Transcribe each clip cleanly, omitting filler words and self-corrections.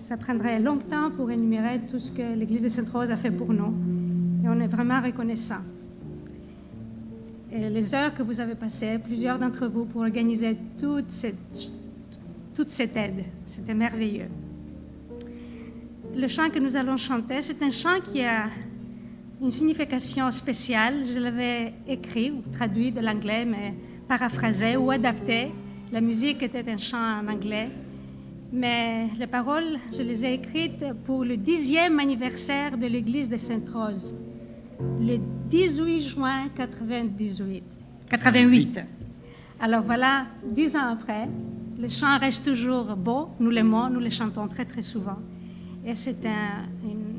ça prendrait longtemps pour énumérer tout ce que l'Église de Sainte-Rose a fait pour nous. Et on est vraiment reconnaissants. Et les heures que vous avez passées, plusieurs d'entre vous, pour organiser toute cette aide, c'était merveilleux. Le chant que nous allons chanter, c'est un chant qui a une signification spéciale. Je l'avais écrit ou traduit de l'anglais, mais paraphrasé ou adapté. La musique était un chant en anglais, mais les paroles, je les ai écrites pour le 10e anniversaire de l'église de Sainte-Rose, le 18 juin 88. Alors voilà, 10 ans après, le chant reste toujours beau, nous l'aimons, nous le chantons très très souvent, et c'est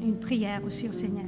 une prière aussi au Seigneur.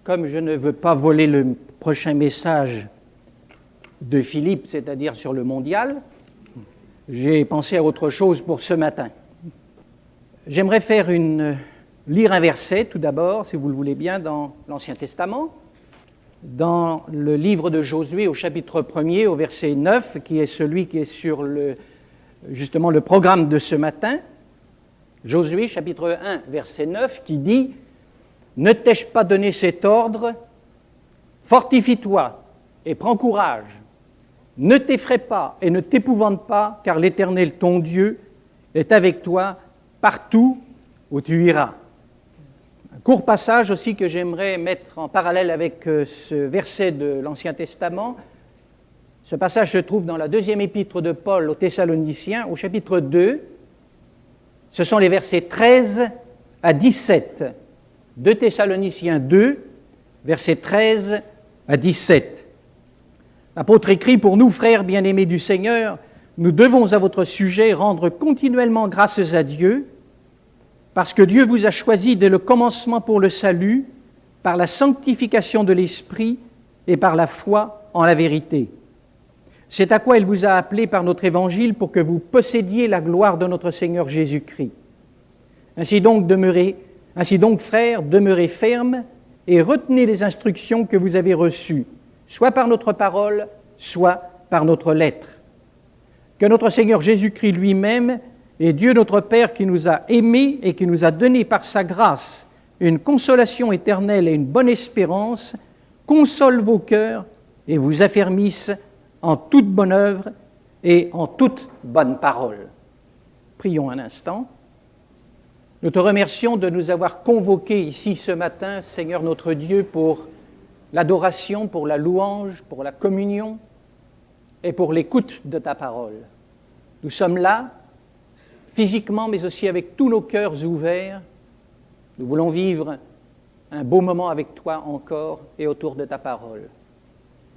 Comme je ne veux pas voler le prochain message de Philippe, c'est-à-dire sur le mondial, j'ai pensé à autre chose pour ce matin. J'aimerais lire un verset, tout d'abord, si vous le voulez bien, dans l'Ancien Testament, dans le livre de Josué, au chapitre 1er, au verset 9, qui est celui qui est sur justement le programme de ce matin. Josué, chapitre 1, verset 9, qui dit « Ne t'ai-je pas donné cet ordre? Fortifie-toi et prends courage. Ne t'effraie pas et ne t'épouvante pas, car l'Éternel, ton Dieu, est avec toi partout où tu iras. » Un court passage aussi que j'aimerais mettre en parallèle avec ce verset de l'Ancien Testament. Ce passage se trouve dans la deuxième épître de Paul aux Thessaloniciens, au chapitre 2. Ce sont les versets 13 à 17. 2 Thessaloniciens 2, versets 13 à 17. L'apôtre écrit « Pour nous, frères bien-aimés du Seigneur, nous devons à votre sujet rendre continuellement grâces à Dieu, parce que Dieu vous a choisi dès le commencement pour le salut, par la sanctification de l'Esprit et par la foi en la vérité. C'est à quoi il vous a appelé par notre évangile pour que vous possédiez la gloire de notre Seigneur Jésus-Christ. Ainsi donc, frères, demeurez fermes et retenez les instructions que vous avez reçues, soit par notre parole, soit par notre lettre. Que notre Seigneur Jésus-Christ lui-même et Dieu notre Père qui nous a aimés et qui nous a donné par sa grâce une consolation éternelle et une bonne espérance, console vos cœurs et vous affermisse en toute bonne œuvre et en toute bonne parole. Prions un instant. Nous te remercions de nous avoir convoqués ici ce matin, Seigneur notre Dieu, pour l'adoration, pour la louange, pour la communion et pour l'écoute de ta parole. Nous sommes là, physiquement, mais aussi avec tous nos cœurs ouverts. Nous voulons vivre un beau moment avec toi encore et autour de ta parole.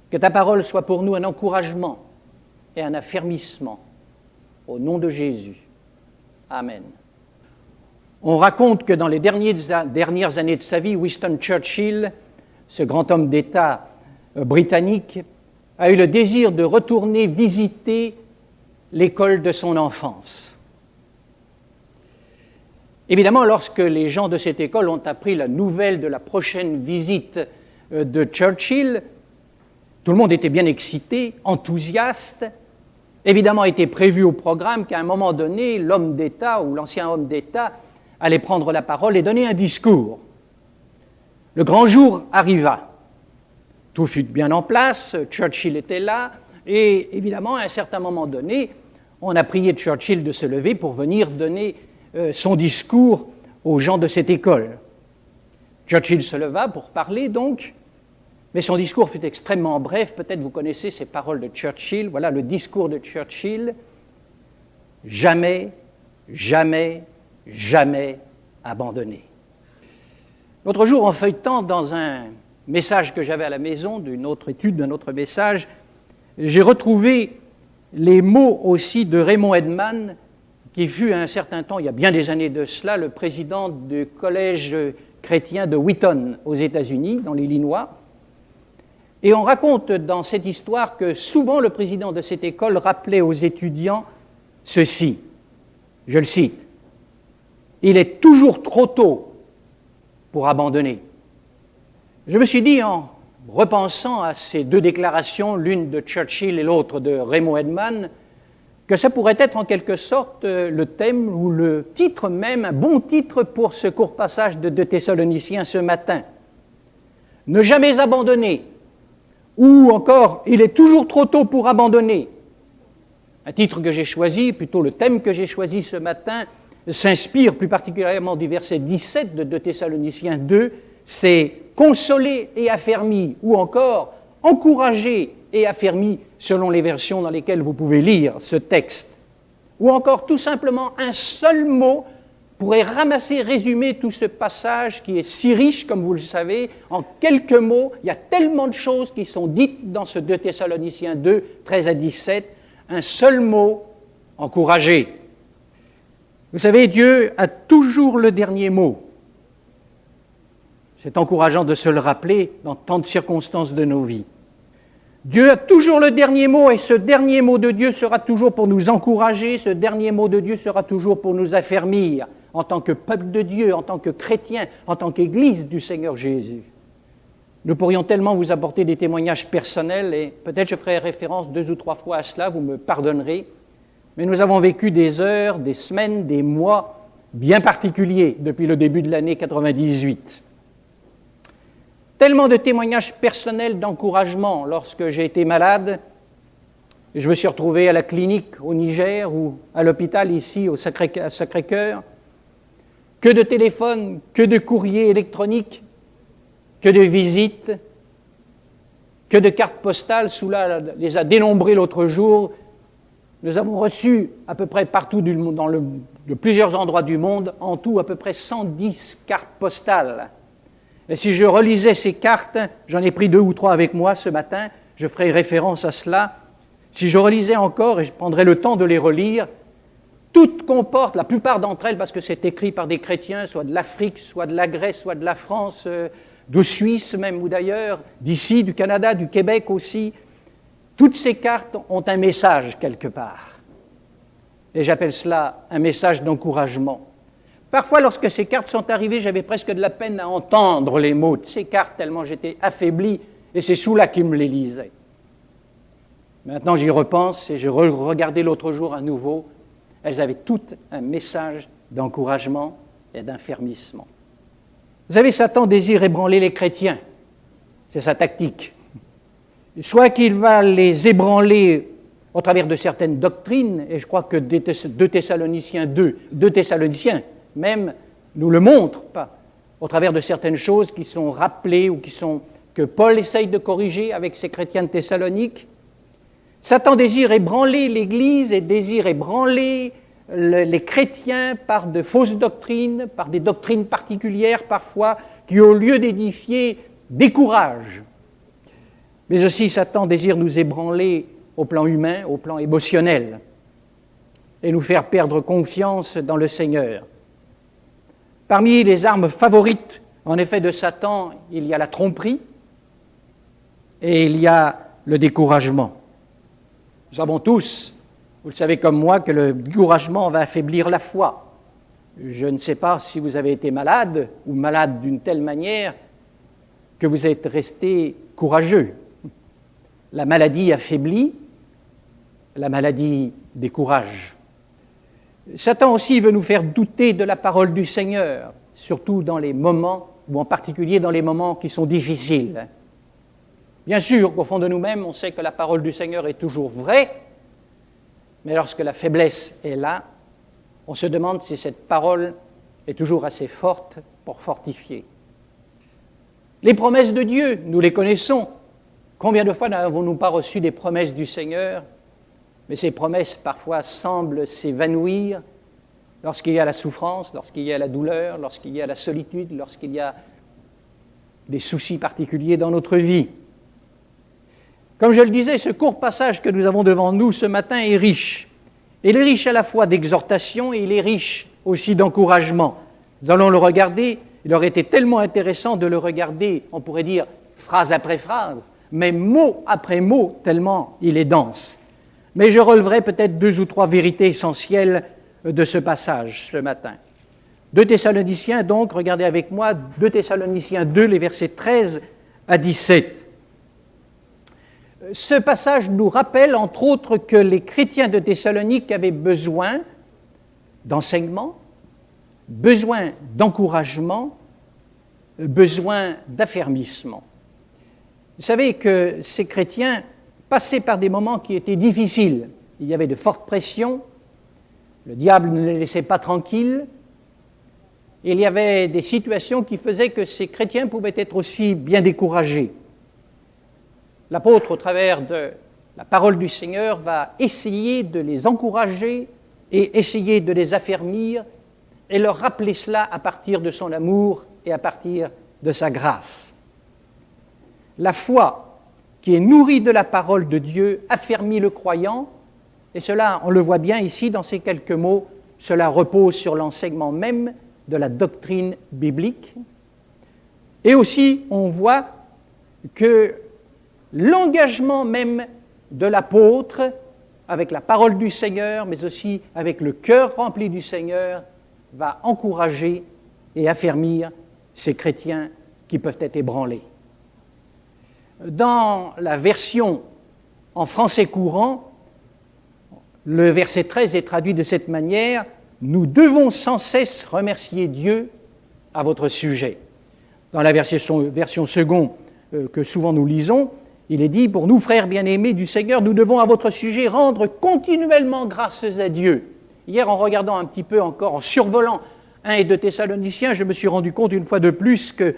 Que ta parole soit pour nous un encouragement et un affermissement. Au nom de Jésus. Amen. On raconte que dans les dernières années de sa vie, Winston Churchill, ce grand homme d'État britannique, a eu le désir de retourner visiter l'école de son enfance. Évidemment, lorsque les gens de cette école ont appris la nouvelle de la prochaine visite de Churchill, tout le monde était bien excité, enthousiaste. Évidemment, était prévu au programme qu'à un moment donné, l'homme d'État ou l'ancien homme d'État allait prendre la parole et donner un discours. Le grand jour arriva. Tout fut bien en place, Churchill était là, et évidemment, à un certain moment donné, on a prié Churchill de se lever pour venir donner son discours aux gens de cette école. Churchill se leva pour parler donc, mais son discours fut extrêmement bref. Peut-être vous connaissez ces paroles de Churchill. Voilà le discours de Churchill. Jamais, jamais, jamais abandonné. L'autre jour, en feuilletant dans un message que j'avais à la maison, d'une autre étude, d'un autre message, j'ai retrouvé les mots aussi de Raymond Edman, qui fut à un certain temps, il y a bien des années de cela, le président du collège chrétien de Wheaton aux États-Unis, dans l'Illinois. Et on raconte dans cette histoire que souvent le président de cette école rappelait aux étudiants ceci, je le cite, « Il est toujours trop tôt pour abandonner ». Je me suis dit, en repensant à ces deux déclarations, l'une de Churchill et l'autre de Raymond Edman, que ça pourrait être en quelque sorte le thème ou le titre même, un bon titre pour ce court passage de 2 Thessaloniciens ce matin. Ne jamais abandonner, ou encore, il est toujours trop tôt pour abandonner. Un titre que j'ai choisi, plutôt le thème que j'ai choisi ce matin, s'inspire plus particulièrement du verset 17 de 2 Thessaloniciens 2, c'est « consoler et affermi » ou encore « encourager et affermi » selon les versions dans lesquelles vous pouvez lire ce texte. Ou encore tout simplement un seul mot pourrait ramasser, résumer tout ce passage qui est si riche, comme vous le savez, en quelques mots. Il y a tellement de choses qui sont dites dans ce 2 Thessaloniciens 2, 13 à 17. Un seul mot, encourager. Vous savez, Dieu a toujours le dernier mot. C'est encourageant de se le rappeler dans tant de circonstances de nos vies. Dieu a toujours le dernier mot et ce dernier mot de Dieu sera toujours pour nous encourager, ce dernier mot de Dieu sera toujours pour nous affermir en tant que peuple de Dieu, en tant que chrétien, en tant qu'Église du Seigneur Jésus. Nous pourrions tellement vous apporter des témoignages personnels et peut-être je ferai référence 2 ou 3 fois à cela, vous me pardonnerez, mais nous avons vécu des heures, des semaines, des mois bien particuliers depuis le début de l'année 98. Tellement de témoignages personnels d'encouragement lorsque j'ai été malade. Je me suis retrouvé à la clinique au Niger ou à l'hôpital ici à Sacré-Cœur. Que de téléphones, que de courriers électroniques, que de visites, que de cartes postales. Soula les a dénombrées l'autre jour. Nous avons reçu à peu près partout de plusieurs endroits du monde, en tout à peu près 110 cartes postales. Et si je relisais ces cartes, j'en ai pris 2 ou 3 avec moi ce matin, je ferai référence à cela, Si je relisais encore, et je prendrais le temps de les relire, toutes comportent, la plupart d'entre elles, parce que c'est écrit par des chrétiens, soit de l'Afrique, soit de la Grèce, soit de la France, de Suisse même ou d'ailleurs, d'ici, du Canada, du Québec aussi, toutes ces cartes ont un message quelque part. Et j'appelle cela un message d'encouragement. Parfois, lorsque ces cartes sont arrivées, j'avais presque de la peine à entendre les mots de ces cartes, tellement j'étais affaibli, et c'est Soula qui me les lisait. Maintenant, j'y repense, et je regardais l'autre jour à nouveau. Elles avaient toutes un message d'encouragement et d'affermissement. Vous savez, Satan désire ébranler les chrétiens. C'est sa tactique. Soit qu'il va les ébranler au travers de certaines doctrines, et je crois que 2 Thessaloniciens même nous le montre, pas, au travers de certaines choses qui sont rappelées ou que Paul essaye de corriger avec ses chrétiens de Thessalonique. Satan désire ébranler l'Église et désire ébranler les chrétiens par de fausses doctrines, par des doctrines particulières parfois, qui au lieu d'édifier, découragent. Mais aussi Satan désire nous ébranler au plan humain, au plan émotionnel, et nous faire perdre confiance dans le Seigneur. Parmi les armes favorites, en effet, de Satan, il y a la tromperie et il y a le découragement. Nous savons tous, vous le savez comme moi, que le découragement va affaiblir la foi. Je ne sais pas si vous avez été malade ou malade d'une telle manière que vous êtes resté courageux. La maladie affaiblit, la maladie décourage. Satan aussi veut nous faire douter de la parole du Seigneur, surtout dans les moments, ou en particulier dans les moments qui sont difficiles. Bien sûr qu'au fond de nous-mêmes, on sait que la parole du Seigneur est toujours vraie, mais lorsque la faiblesse est là, on se demande si cette parole est toujours assez forte pour fortifier. Les promesses de Dieu, nous les connaissons. Combien de fois n'avons-nous pas reçu des promesses du Seigneur? Mais ces promesses, parfois, semblent s'évanouir lorsqu'il y a la souffrance, lorsqu'il y a la douleur, lorsqu'il y a la solitude, lorsqu'il y a des soucis particuliers dans notre vie. Comme je le disais, ce court passage que nous avons devant nous ce matin est riche. Il est riche à la fois d'exhortation et il est riche aussi d'encouragement. Nous allons le regarder. Il aurait été tellement intéressant de le regarder, on pourrait dire phrase après phrase, mais mot après mot, tellement il est dense. Mais je releverai peut-être 2 ou 3 vérités essentielles de ce passage ce matin. 2 Thessaloniciens, donc, regardez avec moi, 2 Thessaloniciens 2, les versets 13 à 17. Ce passage nous rappelle, entre autres, que les chrétiens de Thessalonique avaient besoin d'enseignement, besoin d'encouragement, besoin d'affermissement. Vous savez que ces chrétiens passaient par des moments qui étaient difficiles. Il y avait de fortes pressions, le diable ne les laissait pas tranquilles, il y avait des situations qui faisaient que ces chrétiens pouvaient être aussi bien découragés. L'apôtre, au travers de la parole du Seigneur, va essayer de les encourager et essayer de les affermir et leur rappeler cela à partir de son amour et à partir de sa grâce. La foi qui est nourrie de la parole de Dieu affermit le croyant, et cela, on le voit bien ici dans ces quelques mots, cela repose sur l'enseignement même de la doctrine biblique. Et aussi, on voit que l'engagement même de l'apôtre avec la parole du Seigneur, mais aussi avec le cœur rempli du Seigneur, va encourager et affermir ces chrétiens qui peuvent être ébranlés. Dans la version en français courant, le verset 13 est traduit de cette manière: « Nous devons sans cesse remercier Dieu à votre sujet ». Dans la version seconde que souvent nous lisons, il est dit: « Pour nous, frères bien-aimés du Seigneur, nous devons à votre sujet rendre continuellement grâces à Dieu. » Hier, en regardant un petit peu encore, en survolant 1 et 2 Thessaloniciens, je me suis rendu compte une fois de plus que,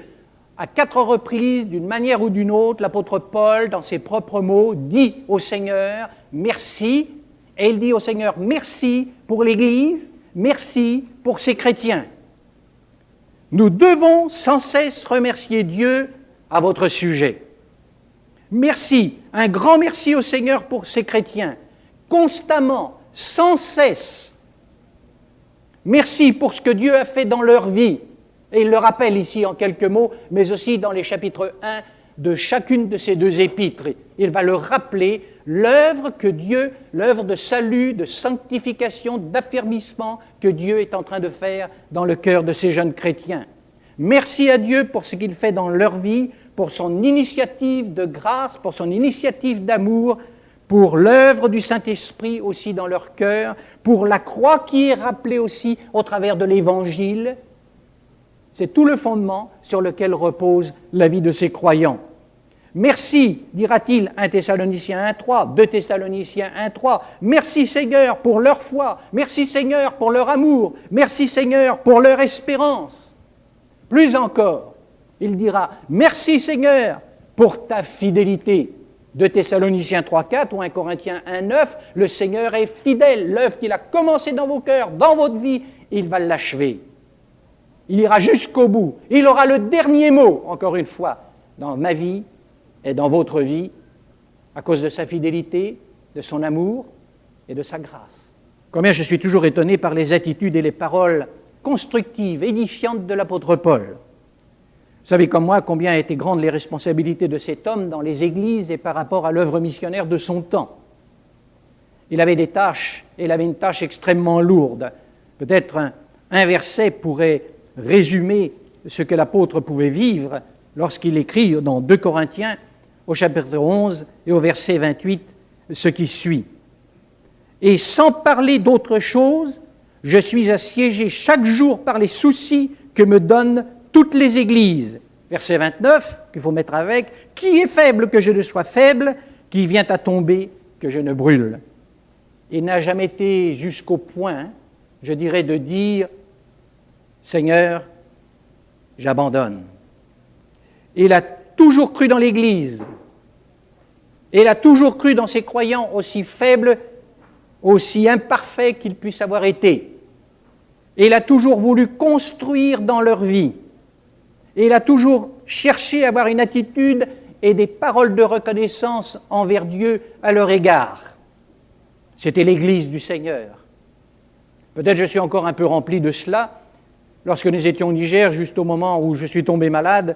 à 4 reprises, d'une manière ou d'une autre, l'apôtre Paul, dans ses propres mots, dit au Seigneur « merci », et il dit au Seigneur « merci pour l'Église, merci pour ces chrétiens ». Nous devons sans cesse remercier Dieu à votre sujet. Merci, un grand merci au Seigneur pour ces chrétiens, constamment, sans cesse. Merci pour ce que Dieu a fait dans leur vie. Et il le rappelle ici en quelques mots, mais aussi dans les chapitres 1 de chacune de ces deux épîtres. Il va leur rappeler l'œuvre que Dieu, l'œuvre de salut, de sanctification, d'affermissement que Dieu est en train de faire dans le cœur de ces jeunes chrétiens. Merci à Dieu pour ce qu'il fait dans leur vie, pour son initiative de grâce, pour son initiative d'amour, pour l'œuvre du Saint-Esprit aussi dans leur cœur, pour la croix qui est rappelée aussi au travers de l'Évangile. C'est tout le fondement sur lequel repose la vie de ces croyants. Merci, dira-t-il, 1 Thessaloniciens 1.3, 2 Thessaloniciens 1.3. Merci Seigneur pour leur foi, merci Seigneur pour leur amour, merci Seigneur pour leur espérance. Plus encore, il dira, merci Seigneur pour ta fidélité. 2 Thessaloniciens 3.4 ou 1 Corinthiens 1.9, le Seigneur est fidèle. L'œuvre qu'il a commencée dans vos cœurs, dans votre vie, il va l'achever. Il ira jusqu'au bout. Il aura le dernier mot, encore une fois, dans ma vie et dans votre vie, à cause de sa fidélité, de son amour et de sa grâce. Combien je suis toujours étonné par les attitudes et les paroles constructives, édifiantes de l'apôtre Paul. Vous savez comme moi combien étaient grandes les responsabilités de cet homme dans les églises et par rapport à l'œuvre missionnaire de son temps. Il avait des tâches, et il avait une tâche extrêmement lourde. Peut-être un verset pourrait résumer ce que l'apôtre pouvait vivre lorsqu'il écrit dans 2 Corinthiens, au chapitre 11 et au verset 28, ce qui suit. « Et sans parler d'autre chose, je suis assiégé chaque jour par les soucis que me donnent toutes les églises. » Verset 29, qu'il faut mettre avec, « Qui est faible que je ne sois faible, qui vient à tomber que je ne brûle. » Il n'a jamais été jusqu'au point, je dirais, de dire « Seigneur, j'abandonne. » Il a toujours cru dans l'Église. Et il a toujours cru dans ses croyants aussi faibles, aussi imparfaits qu'ils puissent avoir été. Et il a toujours voulu construire dans leur vie. Et il a toujours cherché à avoir une attitude et des paroles de reconnaissance envers Dieu à leur égard. C'était l'Église du Seigneur. Peut-être je suis encore un peu rempli de cela. Lorsque nous étions au Niger, juste au moment où je suis tombé malade,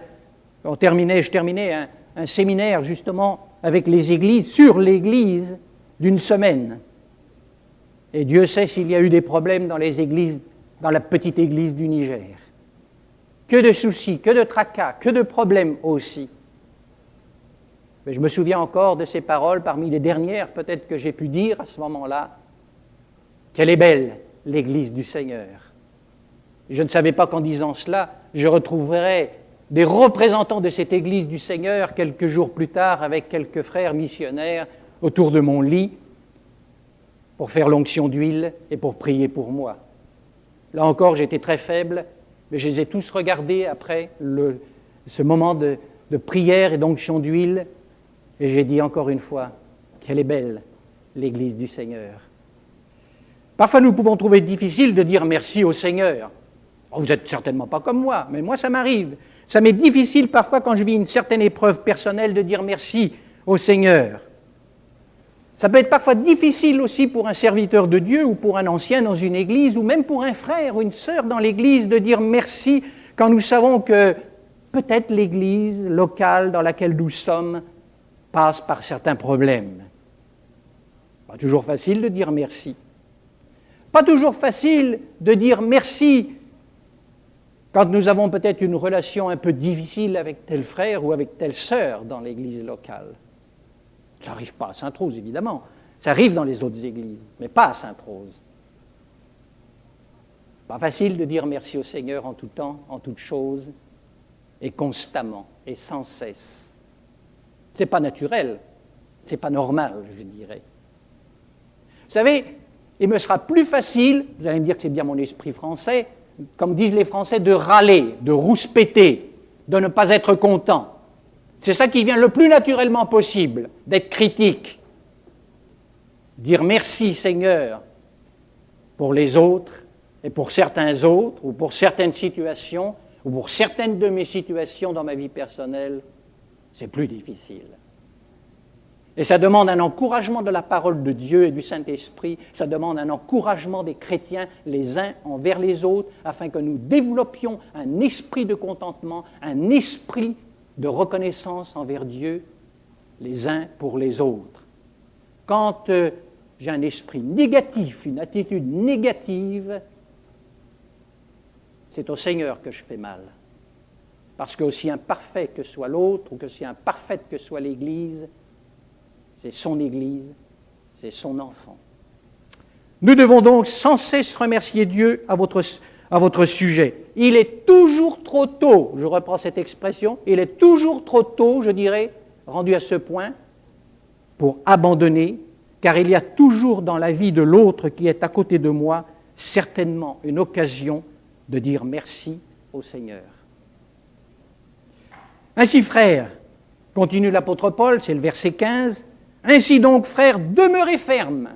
je terminais un séminaire justement avec les églises, sur l'Église d'une semaine. Et Dieu sait s'il y a eu des problèmes dans les églises, dans la petite église du Niger. Que de soucis, que de tracas, que de problèmes aussi. Mais je me souviens encore de ces paroles, parmi les dernières peut-être que j'ai pu dire à ce moment-là. Quelle est belle l'Église du Seigneur. Je ne savais pas qu'en disant cela, je retrouverais des représentants de cette Église du Seigneur quelques jours plus tard avec quelques frères missionnaires autour de mon lit pour faire l'onction d'huile et pour prier pour moi. Là encore, j'étais très faible, mais je les ai tous regardés après ce moment de prière et d'onction d'huile, et j'ai dit encore une fois, qu'elle est belle, l'Église du Seigneur. Parfois, nous pouvons trouver difficile de dire merci au Seigneur. Oh, vous n'êtes certainement pas comme moi, mais moi, ça m'arrive. Ça m'est difficile parfois, quand je vis une certaine épreuve personnelle, de dire merci au Seigneur. Ça peut être parfois difficile aussi pour un serviteur de Dieu ou pour un ancien dans une église ou même pour un frère ou une sœur dans l'église de dire merci quand nous savons que peut-être l'église locale dans laquelle nous sommes passe par certains problèmes. Pas toujours facile de dire merci. Pas toujours facile de dire merci quand nous avons peut-être une relation un peu difficile avec tel frère ou avec telle sœur dans l'église locale. Ça n'arrive pas à Sainte-Rose, évidemment. Ça arrive dans les autres églises, mais pas à Sainte-Rose. Pas facile de dire merci au Seigneur en tout temps, en toutes choses, et constamment, et sans cesse. Ce n'est pas naturel, ce n'est pas normal, je dirais. Vous savez, il me sera plus facile, vous allez me dire que c'est bien mon esprit français, comme disent les Français, de râler, de rouspéter, de ne pas être content. C'est ça qui vient le plus naturellement possible, d'être critique. Dire merci Seigneur pour les autres et pour certains autres ou pour certaines situations ou pour certaines de mes situations dans ma vie personnelle, c'est plus difficile. Et ça demande un encouragement de la parole de Dieu et du Saint-Esprit, ça demande un encouragement des chrétiens les uns envers les autres, afin que nous développions un esprit de contentement, un esprit de reconnaissance envers Dieu, les uns pour les autres. Quand j'ai un esprit négatif, une attitude négative, c'est au Seigneur que je fais mal. Parce qu'aussi imparfait que soit l'autre, ou qu'aussi imparfaite que soit l'Église, c'est son Église, c'est son enfant. Nous devons donc sans cesse remercier Dieu à votre sujet. Il est toujours trop tôt, je reprends cette expression, il est toujours trop tôt, je dirais, rendu à ce point, pour abandonner, car il y a toujours dans la vie de l'autre qui est à côté de moi certainement une occasion de dire merci au Seigneur. Ainsi, frères, continue l'apôtre Paul, c'est le verset 15, ainsi donc, frères, demeurez fermes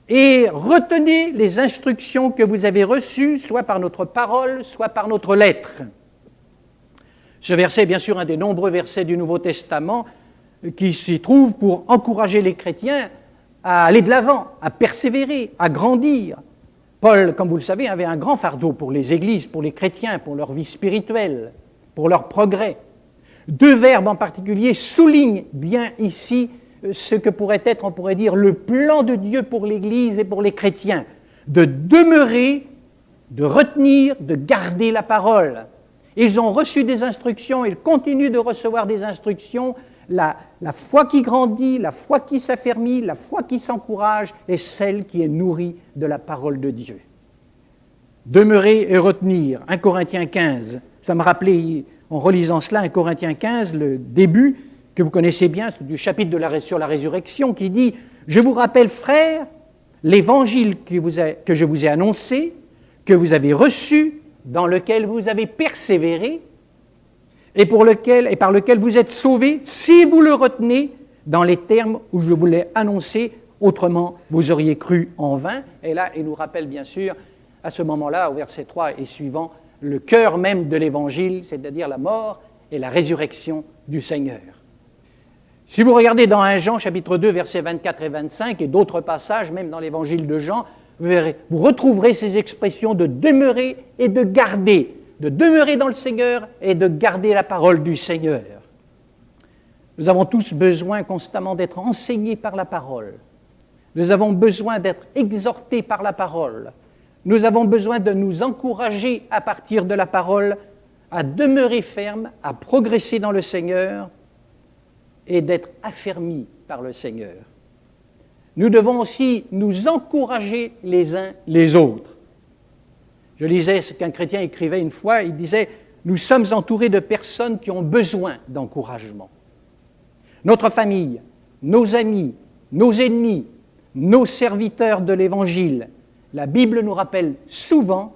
et retenez les instructions que vous avez reçues, soit par notre parole, soit par notre lettre. Ce verset est bien sûr un des nombreux versets du Nouveau Testament qui s'y trouve pour encourager les chrétiens à aller de l'avant, à persévérer, à grandir. Paul, comme vous le savez, avait un grand fardeau pour les églises, pour les chrétiens, pour leur vie spirituelle, pour leur progrès. Deux verbes en particulier soulignent bien ici ce que pourrait être, on pourrait dire, le plan de Dieu pour l'Église et pour les chrétiens, de demeurer, de retenir, de garder la parole. Ils ont reçu des instructions, ils continuent de recevoir des instructions. La foi qui grandit, la foi qui s'affermit, la foi qui s'encourage est celle qui est nourrie de la parole de Dieu. Demeurer et retenir, 1 Corinthiens 15, ça me rappelait, en relisant cela, 1 Corinthiens 15, le début, que vous connaissez bien, du chapitre sur la résurrection, qui dit « Je vous rappelle, frères, l'évangile que je vous ai annoncé, que vous avez reçu, dans lequel vous avez persévéré, et par lequel vous êtes sauvés, si vous le retenez dans les termes où je vous l'ai annoncé, autrement vous auriez cru en vain. » Et là, il nous rappelle bien sûr, à ce moment-là, au verset 3 et suivant, le cœur même de l'Évangile, c'est-à-dire la mort et la résurrection du Seigneur. Si vous regardez dans 1 Jean, chapitre 2, versets 24 et 25, et d'autres passages, même dans l'Évangile de Jean, vous retrouverez ces expressions de demeurer et de garder, de demeurer dans le Seigneur et de garder la parole du Seigneur. Nous avons tous besoin constamment d'être enseignés par la parole. Nous avons besoin d'être exhortés par la parole. Nous avons besoin de nous encourager à partir de la parole, à demeurer fermes, à progresser dans le Seigneur et d'être affermis par le Seigneur. Nous devons aussi nous encourager les uns les autres. Je lisais ce qu'un chrétien écrivait une fois, il disait « Nous sommes entourés de personnes qui ont besoin d'encouragement. Notre famille, nos amis, nos ennemis, nos serviteurs de l'Évangile, la Bible nous rappelle souvent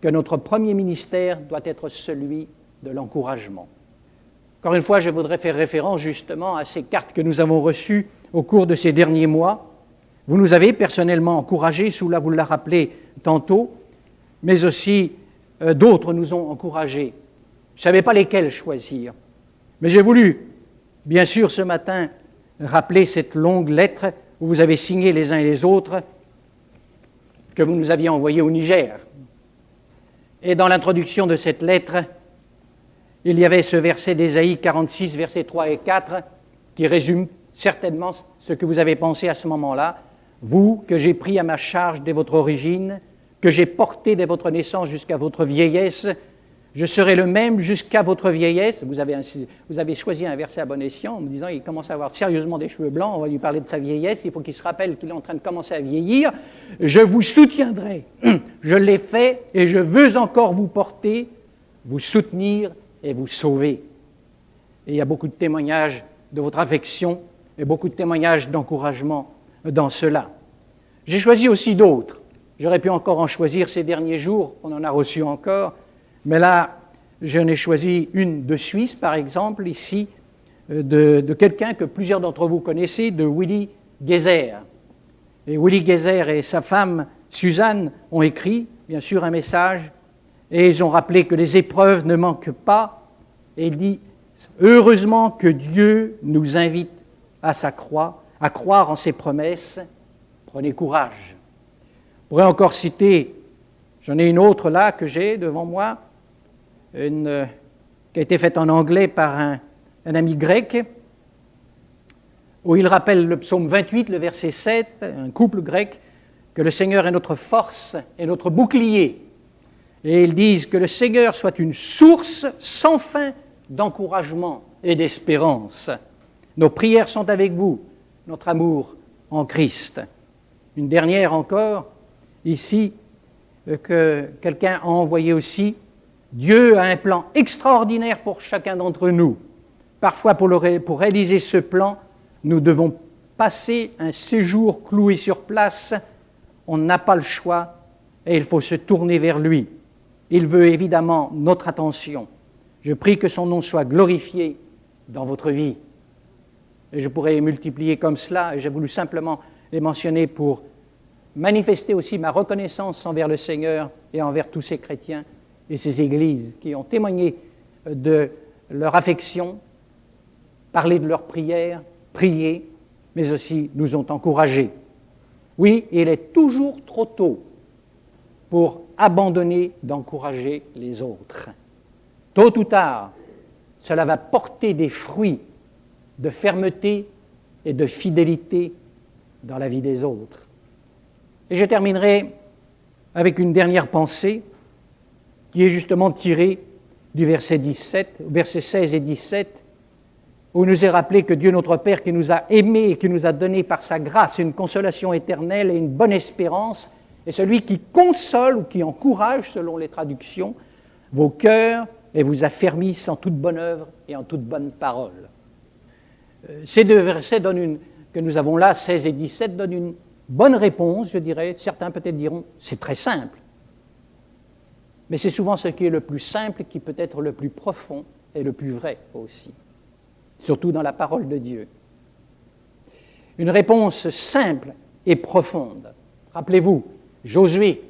que notre premier ministère doit être celui de l'encouragement. » Encore une fois, je voudrais faire référence justement à ces cartes que nous avons reçues au cours de ces derniers mois. Vous nous avez personnellement encouragés, Soula vous l'a rappelé tantôt, mais aussi d'autres nous ont encouragés. Je ne savais pas lesquels choisir, mais j'ai voulu, bien sûr, ce matin, rappeler cette longue lettre où vous avez signé les uns et les autres que vous nous aviez envoyée au Niger. Et dans l'introduction de cette lettre, il y avait ce verset d'Ésaïe 46, versets 3 et 4, qui résume certainement ce que vous avez pensé à ce moment-là. « Vous, que j'ai pris à ma charge dès votre origine, que j'ai porté dès votre naissance jusqu'à votre vieillesse, je serai le même jusqu'à votre vieillesse. » Vous avez choisi un verset à bon escient en me disant « Il commence à avoir sérieusement des cheveux blancs, on va lui parler de sa vieillesse, il faut qu'il se rappelle qu'il est en train de commencer à vieillir. Je vous soutiendrai. Je l'ai fait et je veux encore vous porter, vous soutenir et vous sauver. » Et il y a beaucoup de témoignages de votre affection et beaucoup de témoignages d'encouragement dans cela. J'ai choisi aussi d'autres. J'aurais pu encore en choisir ces derniers jours, on en a reçu encore, mais là, j'en ai choisi une de Suisse, par exemple, ici, de quelqu'un que plusieurs d'entre vous connaissez, de Willy Gezer. Et Willy Gezer et sa femme, Suzanne, ont écrit, bien sûr, un message, et ils ont rappelé que les épreuves ne manquent pas, et il dit « Heureusement que Dieu nous invite à sa croix, à croire en ses promesses, prenez courage. Je pourrais encore citer, j'en ai une autre là que j'ai devant moi, qui a été faite en anglais par un ami grec, où il rappelle le psaume 28, le verset 7, un couple grec, que le Seigneur est notre force et notre bouclier. Et ils disent que le Seigneur soit une source sans fin d'encouragement et d'espérance. Nos prières sont avec vous, notre amour en Christ. Une dernière encore, ici, que quelqu'un a envoyé aussi. Dieu a un plan extraordinaire pour chacun d'entre nous. Parfois, pour réaliser ce plan, nous devons passer un séjour cloué sur place. On n'a pas le choix et il faut se tourner vers lui. Il veut évidemment notre attention. Je prie que son nom soit glorifié dans votre vie. Et je pourrais multiplier comme cela, et j'ai voulu simplement les mentionner pour manifester aussi ma reconnaissance envers le Seigneur et envers tous ces chrétiens et ces églises qui ont témoigné de leur affection, parlé de leurs prières, prié, mais aussi nous ont encouragés. Oui, il est toujours trop tôt pour abandonner d'encourager les autres. Tôt ou tard, cela va porter des fruits de fermeté et de fidélité dans la vie des autres. Et je terminerai avec une dernière pensée qui est justement tirée du verset 16 et 17, où il nous est rappelé que Dieu notre Père, qui nous a aimés et qui nous a donné par sa grâce une consolation éternelle et une bonne espérance, est celui qui console ou qui encourage, selon les traductions, vos cœurs et vous affermisse en toute bonne œuvre et en toute bonne parole. Ces deux versets que nous avons là, 16 et 17, donnent une bonne réponse, je dirais. Certains peut-être diront, c'est très simple. Mais c'est souvent ce qui est le plus simple qui peut être le plus profond et le plus vrai aussi, surtout dans la parole de Dieu. Une réponse simple et profonde. Rappelez-vous, Josué,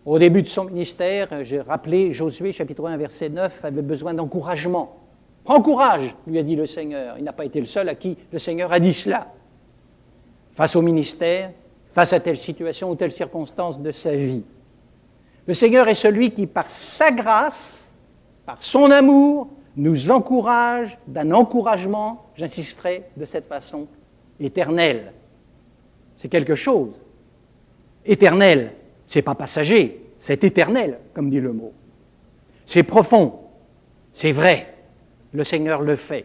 au début de son ministère, j'ai rappelé Josué, chapitre 1, verset 9, avait besoin d'encouragement. Prends courage, lui a dit le Seigneur. Il n'a pas été le seul à qui le Seigneur a dit cela. Face au ministère, face à telle situation ou telle circonstance de sa vie. Le Seigneur est celui qui, par sa grâce, par son amour, nous encourage d'un encouragement, j'insisterai de cette façon, éternel. C'est quelque chose. Éternel, ce n'est pas passager, c'est éternel, comme dit le mot. C'est profond, c'est vrai, le Seigneur le fait.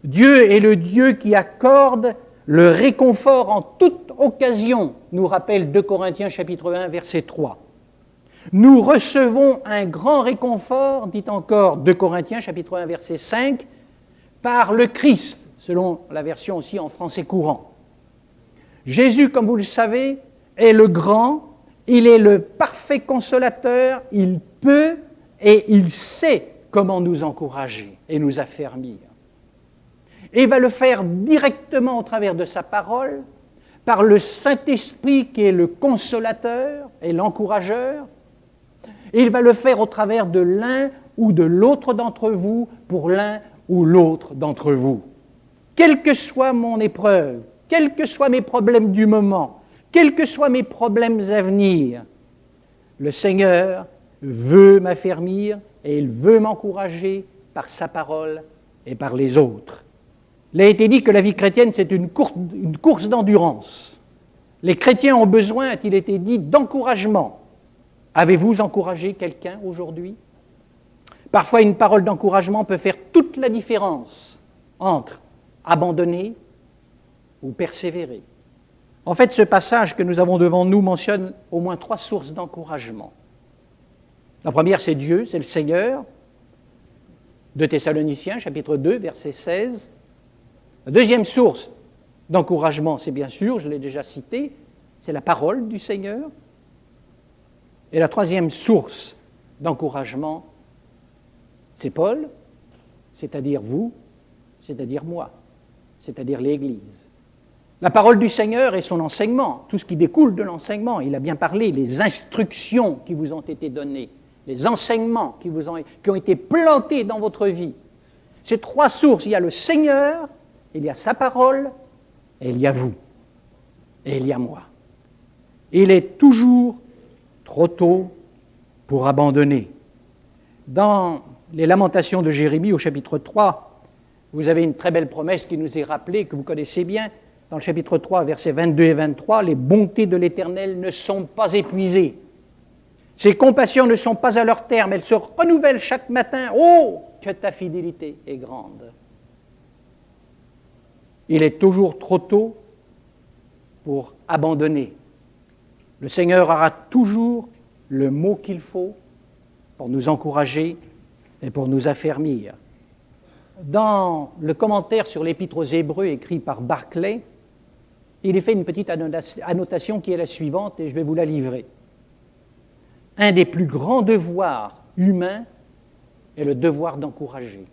Dieu est le Dieu qui accorde le réconfort en toute occasion, nous rappelle 2 Corinthiens chapitre 1, verset 3. Nous recevons un grand réconfort, dit encore 2 Corinthiens chapitre 1, verset 5, par le Christ, selon la version aussi en français courant. Jésus, comme vous le savez, est le grand, il est le parfait consolateur, il peut et il sait comment nous encourager et nous affermir. Et il va le faire directement au travers de sa parole, par le Saint-Esprit qui est le consolateur et l'encourageur, et il va le faire au travers de l'un ou de l'autre d'entre vous, pour l'un ou l'autre d'entre vous. Quelle que soit mon épreuve, quels que soient mes problèmes du moment, quels que soient mes problèmes à venir, le Seigneur veut m'affermir et il veut m'encourager par sa parole et par les autres. Il a été dit que la vie chrétienne, c'est une course d'endurance. Les chrétiens ont besoin, a-t-il été dit, d'encouragement. Avez-vous encouragé quelqu'un aujourd'hui? Parfois, une parole d'encouragement peut faire toute la différence entre abandonner ou persévérer. En fait, ce passage que nous avons devant nous mentionne au moins 3 sources d'encouragement. La première, c'est Dieu, c'est le Seigneur. 2 Thessaloniciens, chapitre 2, verset 16. La deuxième source d'encouragement, c'est bien sûr, je l'ai déjà cité, c'est la parole du Seigneur. Et la troisième source d'encouragement, c'est Paul, c'est-à-dire vous, c'est-à-dire moi, c'est-à-dire l'Église. La parole du Seigneur et son enseignement, tout ce qui découle de l'enseignement, il a bien parlé, les instructions qui vous ont été données, les enseignements qui ont été plantés dans votre vie. Ces 3 sources, il y a le Seigneur, il y a sa parole, et il y a vous, et il y a moi. Il est toujours trop tôt pour abandonner. Dans les Lamentations de Jérémie, au chapitre 3, vous avez une très belle promesse qui nous est rappelée, que vous connaissez bien. Dans le chapitre 3, versets 22 et 23, « Les bontés de l'Éternel ne sont pas épuisées. Ses compassions ne sont pas à leur terme. Elles se renouvellent chaque matin. Oh, que ta fidélité est grande. » Il est toujours trop tôt pour abandonner. Le Seigneur aura toujours le mot qu'il faut pour nous encourager et pour nous affermir. Dans le commentaire sur l'Épître aux Hébreux écrit par Barclay, il est fait une petite annotation qui est la suivante, et je vais vous la livrer. Un des plus grands devoirs humains est le devoir d'encourager.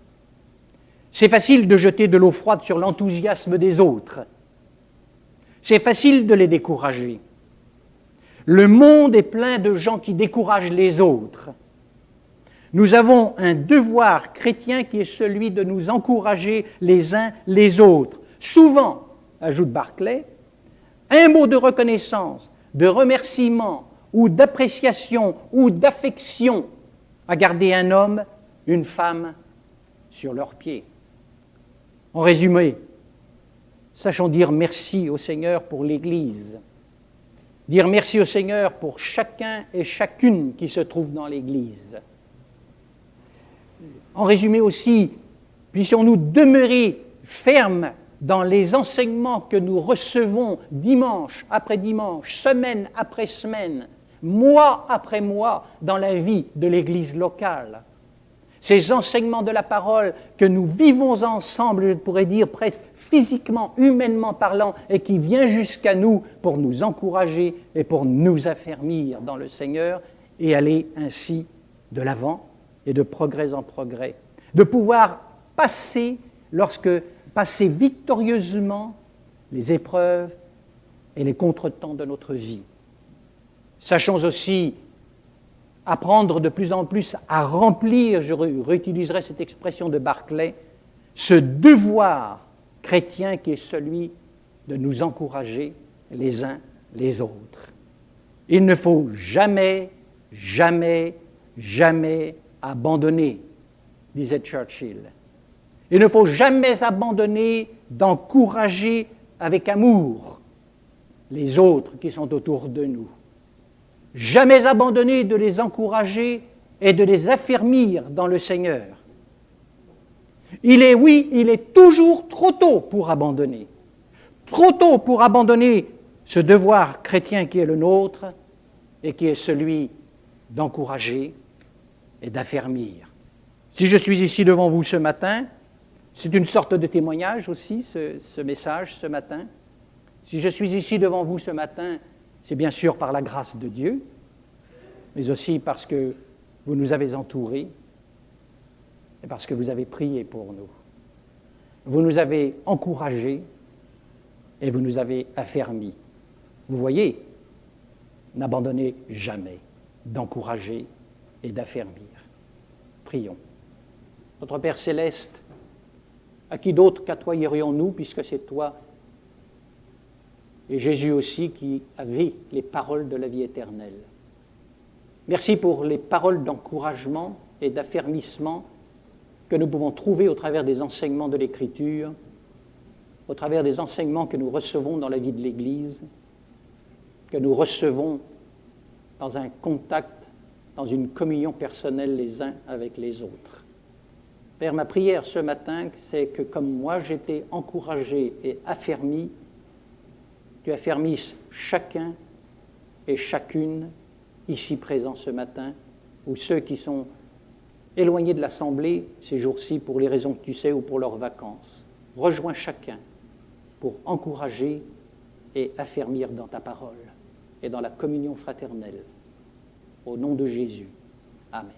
C'est facile de jeter de l'eau froide sur l'enthousiasme des autres. C'est facile de les décourager. Le monde est plein de gens qui découragent les autres. Nous avons un devoir chrétien qui est celui de nous encourager les uns les autres. Souvent, ajoute Barclay, un mot de reconnaissance, de remerciement ou d'appréciation ou d'affection a gardé un homme, une femme sur leurs pieds. En résumé, sachons dire merci au Seigneur pour l'Église, dire merci au Seigneur pour chacun et chacune qui se trouve dans l'Église. En résumé aussi, puissions-nous demeurer fermes dans les enseignements que nous recevons dimanche après dimanche, semaine après semaine, mois après mois dans la vie de l'Église locale. Ces enseignements de la parole que nous vivons ensemble, je pourrais dire presque physiquement, humainement parlant, et qui vient jusqu'à nous pour nous encourager et pour nous affermir dans le Seigneur et aller ainsi de l'avant et de progrès en progrès. De pouvoir passer victorieusement les épreuves et les contretemps de notre vie. Sachons aussi apprendre de plus en plus à remplir, je réutiliserai cette expression de Barclay, ce devoir chrétien qui est celui de nous encourager les uns les autres. Il ne faut jamais, jamais, jamais abandonner, disait Churchill. Il ne faut jamais abandonner d'encourager avec amour les autres qui sont autour de nous. Jamais abandonner de les encourager et de les affermir dans le Seigneur. Il est toujours trop tôt pour abandonner. Trop tôt pour abandonner ce devoir chrétien qui est le nôtre et qui est celui d'encourager et d'affermir. Si je suis ici devant vous ce matin, c'est une sorte de témoignage aussi, ce message ce matin. Si je suis ici devant vous ce matin, c'est bien sûr par la grâce de Dieu, mais aussi parce que vous nous avez entourés et parce que vous avez prié pour nous. Vous nous avez encouragés et vous nous avez affermis. Vous voyez, n'abandonnez jamais d'encourager et d'affermir. Prions. Notre Père céleste, à qui d'autre qu'à toi irions-nous, puisque c'est toi et Jésus aussi qui avait les paroles de la vie éternelle. Merci pour les paroles d'encouragement et d'affermissement que nous pouvons trouver au travers des enseignements de l'Écriture, au travers des enseignements que nous recevons dans la vie de l'Église, que nous recevons dans un contact, dans une communion personnelle les uns avec les autres. Père, ma prière ce matin, c'est que comme moi j'étais encouragé et affermi, tu affermisses chacun et chacune ici présents ce matin, ou ceux qui sont éloignés de l'Assemblée ces jours-ci pour les raisons que tu sais ou pour leurs vacances. Rejoins chacun pour encourager et affermir dans ta parole et dans la communion fraternelle. Au nom de Jésus. Amen.